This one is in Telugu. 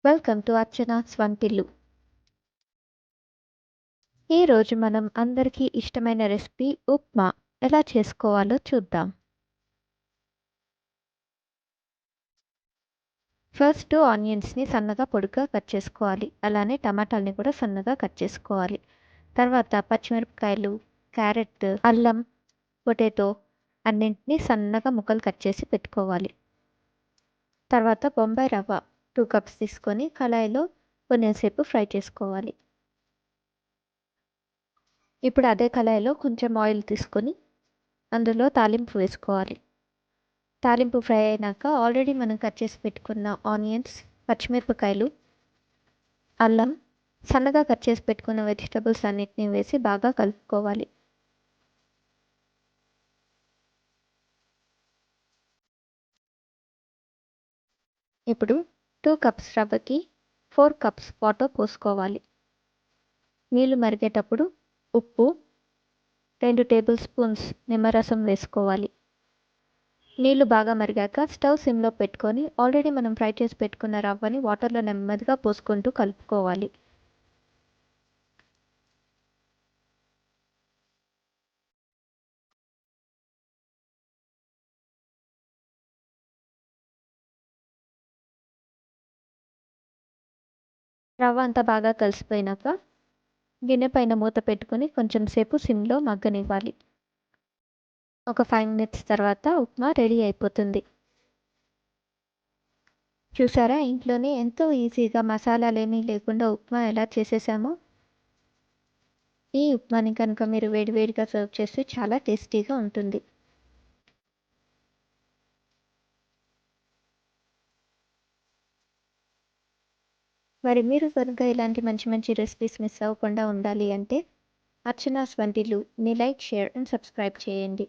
వెల్కమ్ టు అర్చనాస్ వంటిల్లు. ఈరోజు మనం అందరికీ ఇష్టమైన రెసిపీ ఉప్మా ఎలా చేసుకోవాలో చూద్దాం. ఫస్ట్ ఆనియన్స్ని సన్నగా పొడుగ్గా కట్ చేసుకోవాలి. అలానే టమాటాలని కూడా సన్నగా కట్ చేసుకోవాలి. తర్వాత పచ్చిమిరపకాయలు, క్యారెట్, అల్లం, పొటాటో అన్నింటినీ సన్నగా ముక్కలు కట్ చేసి పెట్టుకోవాలి. తర్వాత బొంబాయి రవ్వ 2 కప్స్ తీసుకొని కళాయిలో కొంచెంసేపు ఫ్రై చేసుకోవాలి. ఇప్పుడు అదే కళాయిలో కొంచెం ఆయిల్ తీసుకొని అందులో తాలింపు వేసుకోవాలి. తాలింపు ఫ్రై అయినాక ఆల్రెడీ మనం కట్ చేసి పెట్టుకున్న ఆనియన్స్, పచ్చిమిరపకాయలు, అల్లం, సన్నగా కట్ చేసి పెట్టుకున్న వెజిటబుల్స్ అన్నిటిని వేసి బాగా కలుపుకోవాలి. ఇప్పుడు 2 కప్స్ రవ్వకి 4 కప్స్ వాటర్ పోసుకోవాలి. నీళ్లు మరిగేటప్పుడు ఉప్పు, 2 టేబుల్ స్పూన్స్ నిమ్మరసం వేసుకోవాలి. నీళ్లు బాగా మరిగాక స్టవ్ సిమ్లో పెట్టుకొని ఆల్రెడీ మనం ఫ్రై చేసి పెట్టుకున్న రవ్వని వాటర్లో నెమ్మదిగా పోసుకుంటూ కలుపుకోవాలి. రవ్వ అంతా బాగా కలిసిపోయినాక గిన్నె పైన మూత పెట్టుకొని కొంచెం సేపు సిమ్లో మగ్గనివ్వాలి. ఒక 5 మినిట్స్ తర్వాత ఉప్మా రెడీ అయిపోతుంది. చూసారా, ఇంట్లోనే ఎంతో ఈజీగా మసాలాలేమీ లేకుండా ఉప్మా ఎలా చేసేసామో. ఈ ఉప్మాని కనుక మీరు వేడివేడిగా సర్వ్ చేస్తే చాలా టేస్టీగా ఉంటుంది. మరి మీరు కనుక ఇలాంటి మంచి మంచి రెసిపీస్ మిస్ అవ్వకుండా ఉండాలి అంటే అర్చనాస్ వంటిల్లుని లైక్, షేర్ అండ్ సబ్స్క్రైబ్ చేయండి.